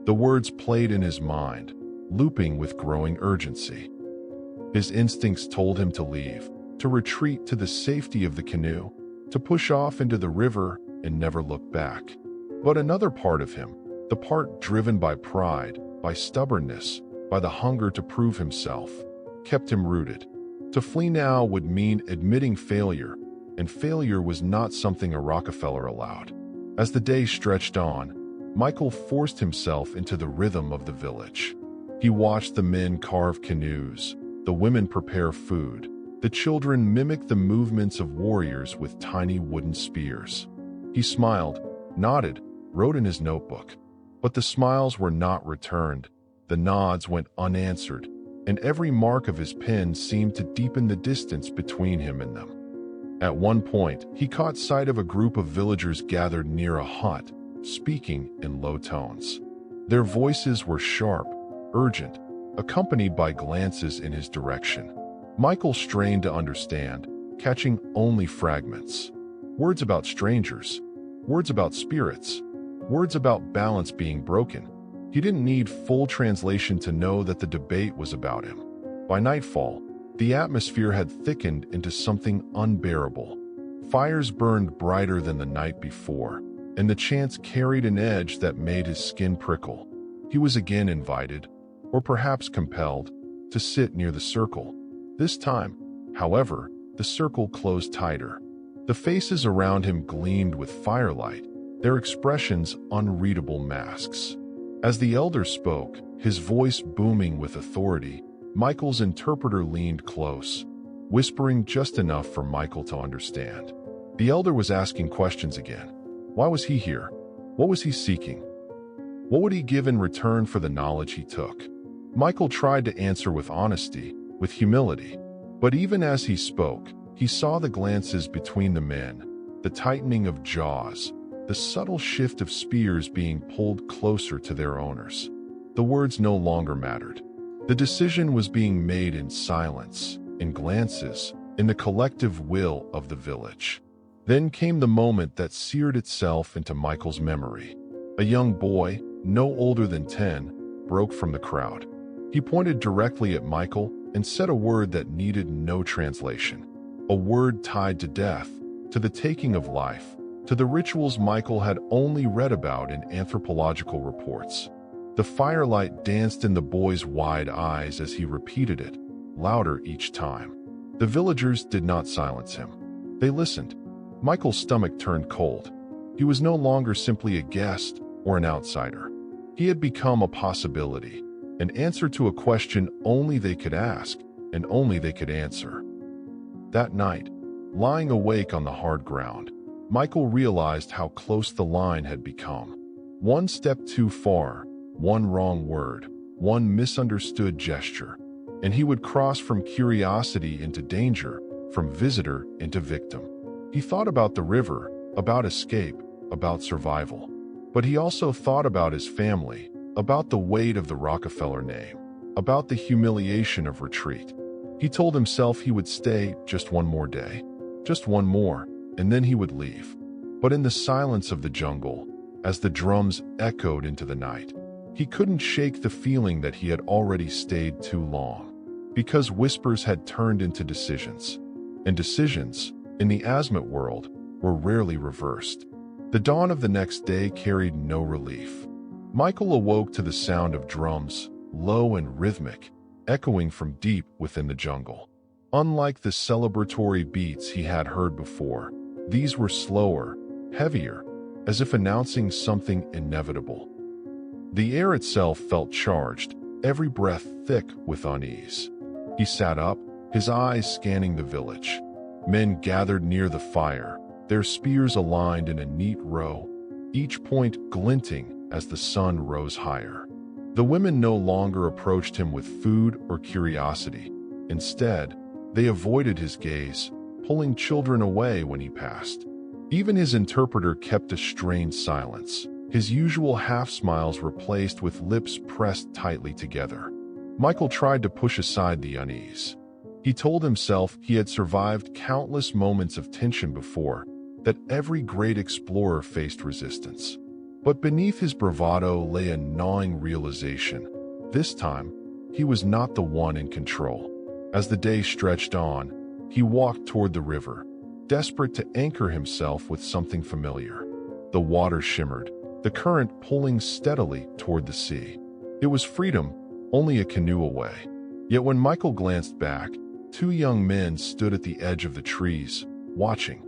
The words played in his mind, looping with growing urgency. His instincts told him to leave, to retreat to the safety of the canoe, to push off into the river and never look back. But another part of him, the part driven by pride, by stubbornness, by the hunger to prove himself, kept him rooted. To flee now would mean admitting failure, and failure was not something a Rockefeller allowed. As the day stretched on, Michael forced himself into the rhythm of the village. He watched the men carve canoes, the women prepare food, the children mimic the movements of warriors with tiny wooden spears. He smiled, nodded, wrote in his notebook. But the smiles were not returned, the nods went unanswered, and every mark of his pen seemed to deepen the distance between him and them. At one point, he caught sight of a group of villagers gathered near a hut, speaking in low tones. Their voices were sharp, urgent, accompanied by glances in his direction. Michael strained to understand, catching only fragments. Words about strangers, words about spirits, words about balance being broken. He didn't need full translation to know that the debate was about him. By nightfall, the atmosphere had thickened into something unbearable. Fires burned brighter than the night before, and the chants carried an edge that made his skin prickle. He was again invited, or perhaps compelled, to sit near the circle. This time, however, the circle closed tighter. The faces around him gleamed with firelight, their expressions unreadable masks. As the elder spoke, his voice booming with authority, Michael's interpreter leaned close, whispering just enough for Michael to understand. The elder was asking questions again. Why was he here? What was he seeking? What would he give in return for the knowledge he took? Michael tried to answer with honesty, with humility. But even as he spoke, he saw the glances between the men, the tightening of jaws, the subtle shift of spears being pulled closer to their owners. The words no longer mattered. The decision was being made in silence, in glances, in the collective will of the village. Then came the moment that seared itself into Michael's memory. A young boy, no older than 10, broke from the crowd. He pointed directly at Michael and said a word that needed no translation. A word tied to death, to the taking of life, to the rituals Michael had only read about in anthropological reports. The firelight danced in the boy's wide eyes as he repeated it, louder each time. The villagers did not silence him. They listened. Michael's stomach turned cold. He was no longer simply a guest or an outsider. He had become a possibility, an answer to a question only they could ask and only they could answer. That night, lying awake on the hard ground, Michael realized how close the line had become. One step too far, one wrong word, one misunderstood gesture, and he would cross from curiosity into danger, from visitor into victim. He thought about the river, about escape, about survival. But he also thought about his family, about the weight of the Rockefeller name, about the humiliation of retreat. He told himself he would stay just one more day, just one more, and then he would leave. But in the silence of the jungle, as the drums echoed into the night, he couldn't shake the feeling that he had already stayed too long, because whispers had turned into decisions. And decisions, in the Asmat world, were rarely reversed. The dawn of the next day carried no relief. Michael awoke to the sound of drums, low and rhythmic, echoing from deep within the jungle. Unlike the celebratory beats he had heard before, these were slower, heavier, as if announcing something inevitable. The air itself felt charged, every breath thick with unease. He sat up, his eyes scanning the village. Men gathered near the fire, their spears aligned in a neat row, each point glinting as the sun rose higher. The women no longer approached him with food or curiosity. Instead, they avoided his gaze, pulling children away when he passed. Even his interpreter kept a strained silence, his usual half-smiles replaced with lips pressed tightly together. Michael tried to push aside the unease. He told himself he had survived countless moments of tension before, that every great explorer faced resistance. But beneath his bravado lay a gnawing realization. This time, he was not the one in control. As the day stretched on, he walked toward the river, desperate to anchor himself with something familiar. The water shimmered, the current pulling steadily toward the sea. It was freedom, only a canoe away. Yet when Michael glanced back, two young men stood at the edge of the trees, watching.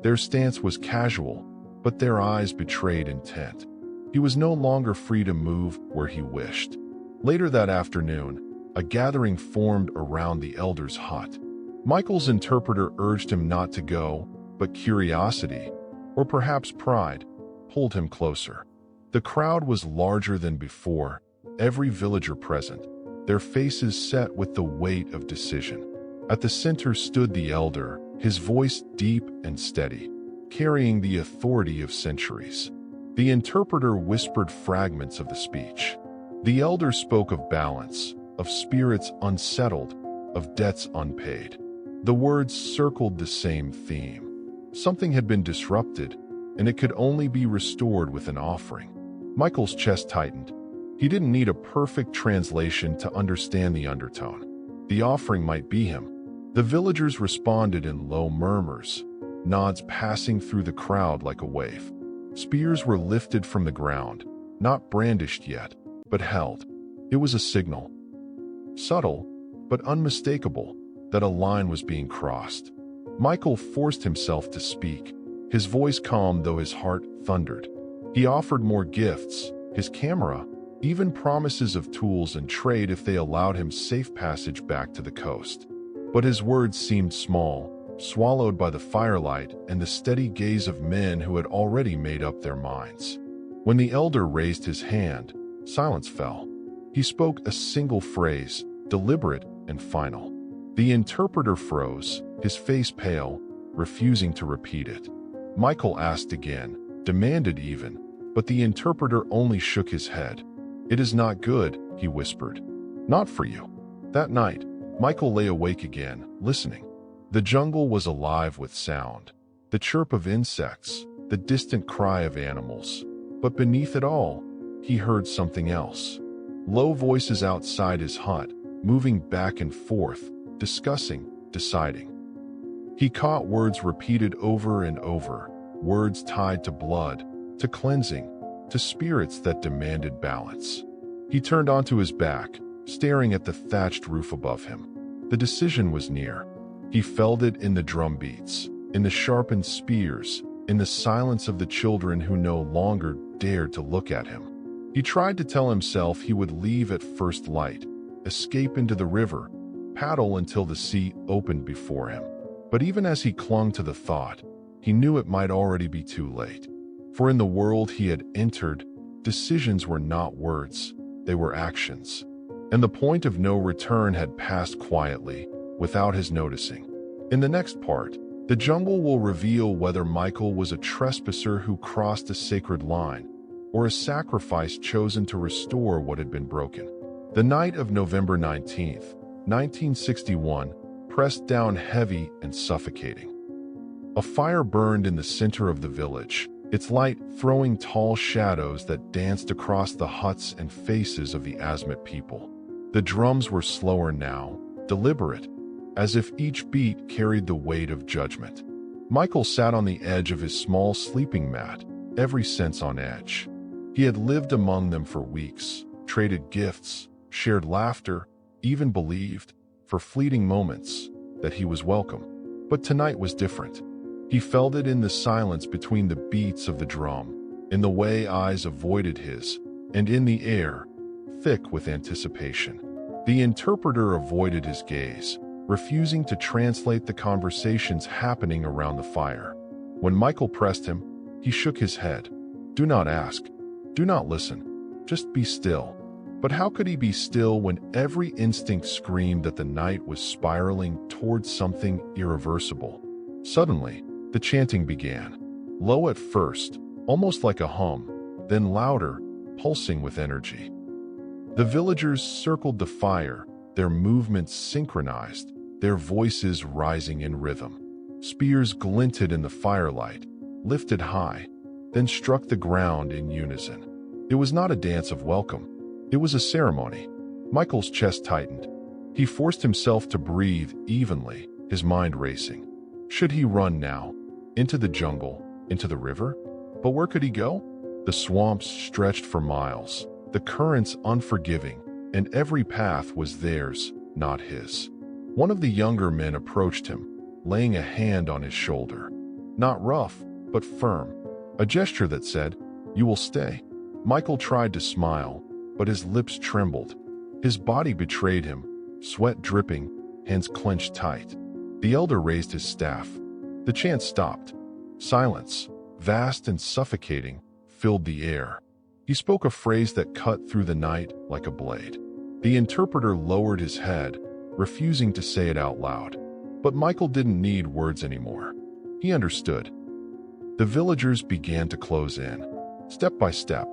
Their stance was casual, but their eyes betrayed intent. He was no longer free to move where he wished. Later that afternoon, a gathering formed around the elder's hut. Michael's interpreter urged him not to go, but curiosity, or perhaps pride, pulled him closer. The crowd was larger than before, every villager present, their faces set with the weight of decision. At the center stood the elder, his voice deep and steady, carrying the authority of centuries. The interpreter whispered fragments of the speech. The elder spoke of balance, of spirits unsettled, of debts unpaid. The words circled the same theme. Something had been disrupted, and it could only be restored with an offering. Michael's chest tightened. He didn't need a perfect translation to understand the undertone. The offering might be him. The villagers responded in low murmurs, nods passing through the crowd like a wave. Spears were lifted from the ground, not brandished yet, but held. It was a signal, subtle but unmistakable, that a line was being crossed. Michael forced himself to speak, his voice calm though his heart thundered. He offered more gifts, his camera, even promises of tools and trade if they allowed him safe passage back to the coast. But his words seemed small, swallowed by the firelight and the steady gaze of men who had already made up their minds. When the elder raised his hand, silence fell. He spoke a single phrase, deliberate and final. The interpreter froze, his face pale, refusing to repeat it. Michael asked again, demanded even, but the interpreter only shook his head. "It is not good," he whispered. "Not for you." That night, Michael lay awake again, listening. The jungle was alive with sound, the chirp of insects, the distant cry of animals. But beneath it all, he heard something else. Low voices outside his hut, moving back and forth, discussing, deciding. He caught words repeated over and over, words tied to blood, to cleansing, to spirits that demanded balance. He turned onto his back, staring at the thatched roof above him. The decision was near. He felt it in the drum beats, in the sharpened spears, in the silence of the children who no longer dared to look at him. He tried to tell himself he would leave at first light, escape into the river, paddle until the sea opened before him. But even as he clung to the thought, he knew it might already be too late. For in the world he had entered, decisions were not words, they were actions. And the point of no return had passed quietly, without his noticing. In the next part, the jungle will reveal whether Michael was a trespasser who crossed a sacred line, or a sacrifice chosen to restore what had been broken. The night of November 19th, 1961, pressed down heavy and suffocating. A fire burned in the center of the village, its light throwing tall shadows that danced across the huts and faces of the Asmat people. The drums were slower now, deliberate, as if each beat carried the weight of judgment. Michael sat on the edge of his small sleeping mat, every sense on edge. He had lived among them for weeks, traded gifts, shared laughter, even believed, for fleeting moments, that he was welcome. But tonight was different. He felt it in the silence between the beats of the drum, in the way eyes avoided his, and in the air, thick with anticipation. The interpreter avoided his gaze, refusing to translate the conversations happening around the fire. When Michael pressed him, he shook his head. "Do not ask. Do not listen. Just be still." But how could he be still when every instinct screamed that the night was spiraling towards something irreversible? Suddenly, the chanting began. Low at first, almost like a hum, then louder, pulsing with energy. The villagers circled the fire, their movements synchronized, their voices rising in rhythm. Spears glinted in the firelight, lifted high. then struck the ground in unison. It was not a dance of welcome. It was a ceremony. Michael's chest tightened. He forced himself to breathe evenly, his mind racing. Should he run now? Into the jungle? Into the river? But where could he go? The swamps stretched for miles, the currents unforgiving, and every path was theirs, not his. One of the younger men approached him, laying a hand on his shoulder. Not rough, but firm. A gesture that said, "You will stay." Michael tried to smile, but his lips trembled. His body betrayed him, sweat dripping, hands clenched tight. The elder raised his staff. The chant stopped. Silence, vast and suffocating, filled the air. He spoke a phrase that cut through the night like a blade. The interpreter lowered his head, refusing to say it out loud. But Michael didn't need words anymore. He understood. The villagers began to close in, step by step.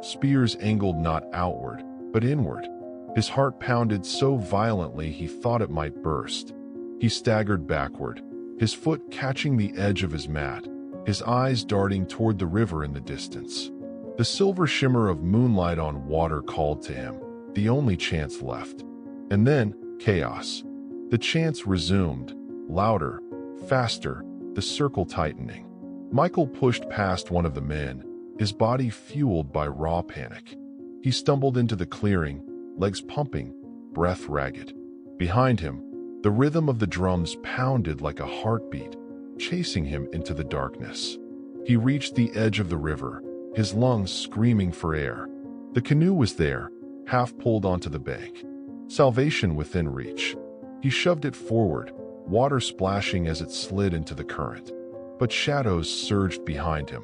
Spears angled not outward, but inward. His heart pounded so violently he thought it might burst. He staggered backward, his foot catching the edge of his mat, his eyes darting toward the river in the distance. The silver shimmer of moonlight on water called to him, the only chance left. And then, chaos. The chants resumed, louder, faster, the circle tightening. Michael pushed past one of the men, his body fueled by raw panic. He stumbled into the clearing, legs pumping, breath ragged. Behind him, the rhythm of the drums pounded like a heartbeat, chasing him into the darkness. He reached the edge of the river, his lungs screaming for air. The canoe was there, half pulled onto the bank. Salvation within reach. He shoved it forward, water splashing as it slid into the current. But shadows surged behind him.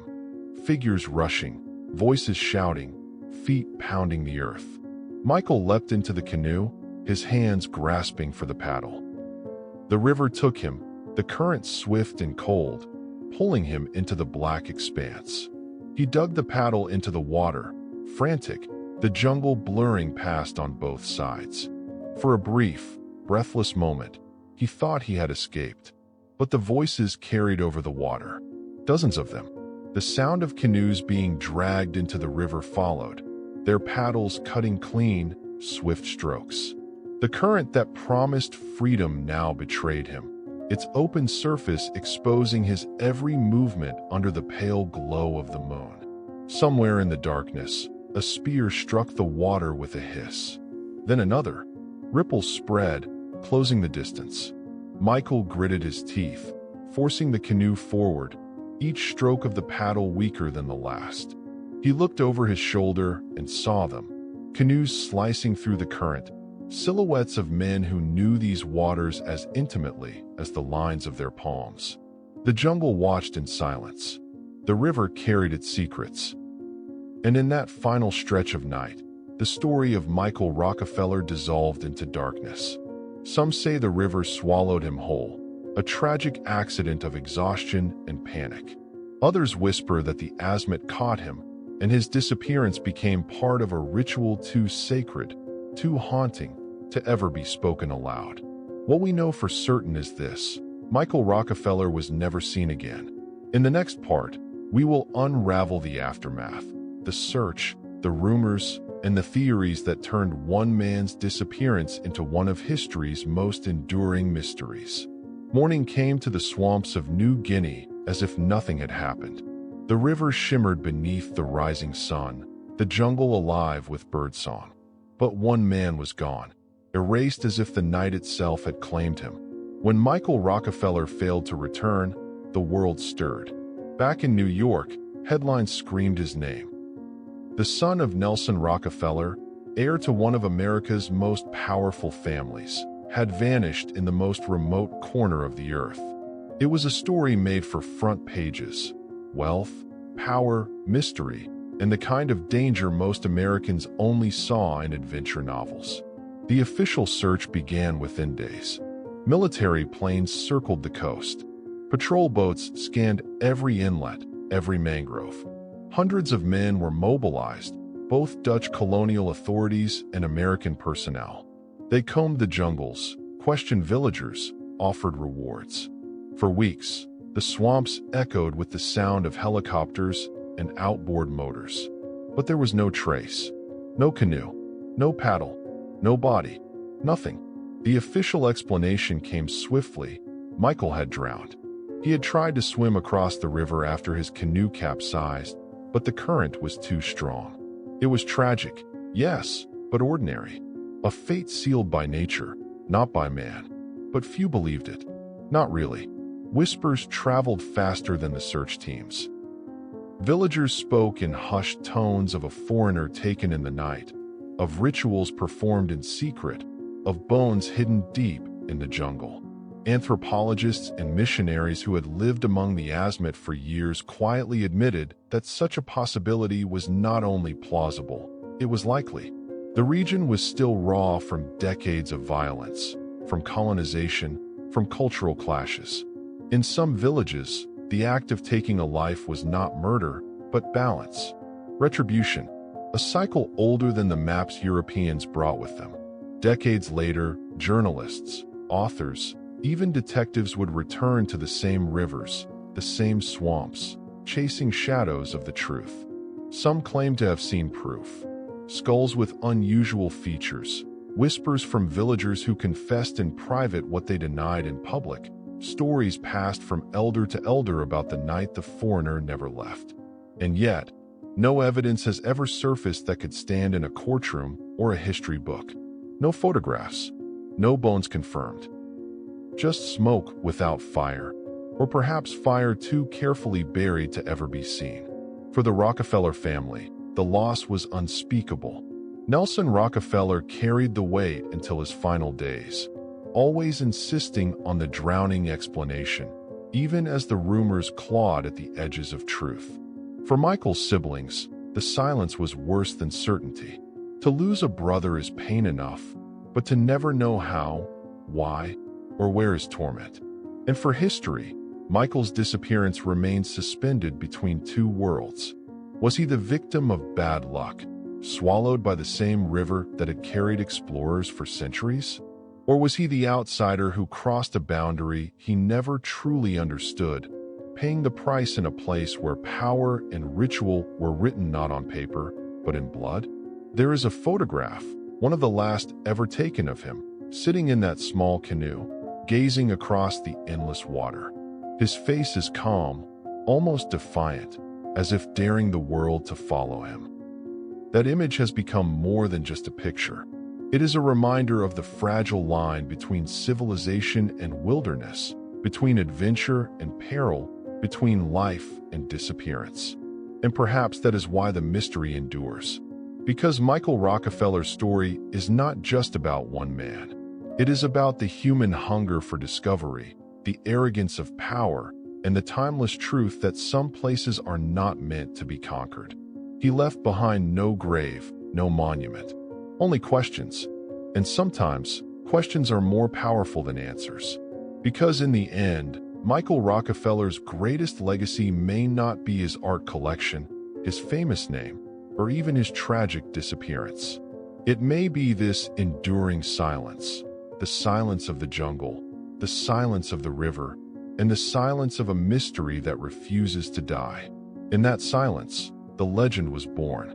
Figures rushing, voices shouting, feet pounding the earth. Michael leapt into the canoe, his hands grasping for the paddle. The river took him, the current swift and cold, pulling him into the black expanse. He dug the paddle into the water, frantic, the jungle blurring past on both sides. For a brief, breathless moment, he thought he had escaped. But the voices carried over the water. Dozens of them. The sound of canoes being dragged into the river followed, their paddles cutting clean, swift strokes. The current that promised freedom now betrayed him, its open surface exposing his every movement under the pale glow of the moon. Somewhere in the darkness, a spear struck the water with a hiss. Then another. Ripples spread, closing the distance. Michael gritted his teeth, forcing the canoe forward, each stroke of the paddle weaker than the last. He looked over his shoulder and saw them, canoes slicing through the current, silhouettes of men who knew these waters as intimately as the lines of their palms. The jungle watched in silence. The river carried its secrets. And in that final stretch of night, the story of Michael Rockefeller dissolved into darkness. Some say the river swallowed him whole, a tragic accident of exhaustion and panic. Others whisper that the Asmat caught him, and his disappearance became part of a ritual too sacred, too haunting, to ever be spoken aloud. What we know for certain is this: Michael Rockefeller was never seen again. In the next part, we will unravel the aftermath, the search, the rumors, and the theories that turned one man's disappearance into one of history's most enduring mysteries. Morning came to the swamps of New Guinea as if nothing had happened. The river shimmered beneath the rising sun, the jungle alive with birdsong. But one man was gone, erased as if the night itself had claimed him. When Michael Rockefeller failed to return, the world stirred. Back in New York, headlines screamed his name. The son of Nelson Rockefeller, heir to one of America's most powerful families, had vanished in the most remote corner of the earth. It was a story made for front pages. Wealth, power, mystery, and the kind of danger most Americans only saw in adventure novels. The official search began within days. Military planes circled the coast. Patrol boats scanned every inlet, every mangrove. Hundreds of men were mobilized, both Dutch colonial authorities and American personnel. They combed the jungles, questioned villagers, offered rewards. For weeks, the swamps echoed with the sound of helicopters, and outboard motors. But there was no trace. No canoe. No paddle. No body. Nothing. The official explanation came swiftly. Michael had drowned. He had tried to swim across the river after his canoe capsized, but the current was too strong. It was tragic, yes, but ordinary. A fate sealed by nature, not by man. But few believed it. Not really. Whispers traveled faster than the search teams. Villagers spoke in hushed tones of a foreigner taken in the night, of rituals performed in secret, of bones hidden deep in the jungle. Anthropologists and missionaries who had lived among the Asmat for years quietly admitted that such a possibility was not only plausible, it was likely. The region was still raw from decades of violence, from colonization, from cultural clashes. In some villages, the act of taking a life was not murder, but balance. Retribution, a cycle older than the maps Europeans brought with them. Decades later, journalists, authors, even detectives would return to the same rivers, the same swamps, chasing shadows of the truth. Some claim to have seen proof. Skulls with unusual features, whispers from villagers who confessed in private what they denied in public, stories passed from elder to elder about the night the foreigner never left. And yet, no evidence has ever surfaced that could stand in a courtroom or a history book. No photographs, no bones confirmed. Just smoke without fire, or perhaps fire too carefully buried to ever be seen. For the Rockefeller family, the loss was unspeakable. Nelson Rockefeller carried the weight until his final days, always insisting on the drowning explanation, even as the rumors clawed at the edges of truth. For Michael's siblings, the silence was worse than certainty. To lose a brother is pain enough, but to never know how, why, or where is torment. And for history, Michael's disappearance remains suspended between two worlds. Was he the victim of bad luck, swallowed by the same river that had carried explorers for centuries? Or was he the outsider who crossed a boundary he never truly understood, paying the price in a place where power and ritual were written not on paper, but in blood? There is a photograph, one of the last ever taken of him, sitting in that small canoe, gazing across the endless water. His face is calm, almost defiant, as if daring the world to follow him. That image has become more than just a picture. It is a reminder of the fragile line between civilization and wilderness, between adventure and peril, between life and disappearance. And perhaps that is why the mystery endures. Because Michael Rockefeller's story is not just about one man. It is about the human hunger for discovery, the arrogance of power, and the timeless truth that some places are not meant to be conquered. He left behind no grave, no monument, only questions. And sometimes, questions are more powerful than answers. Because in the end, Michael Rockefeller's greatest legacy may not be his art collection, his famous name, or even his tragic disappearance. It may be this enduring silence, the silence of the jungle, the silence of the river, and the silence of a mystery that refuses to die. In that silence, the legend was born.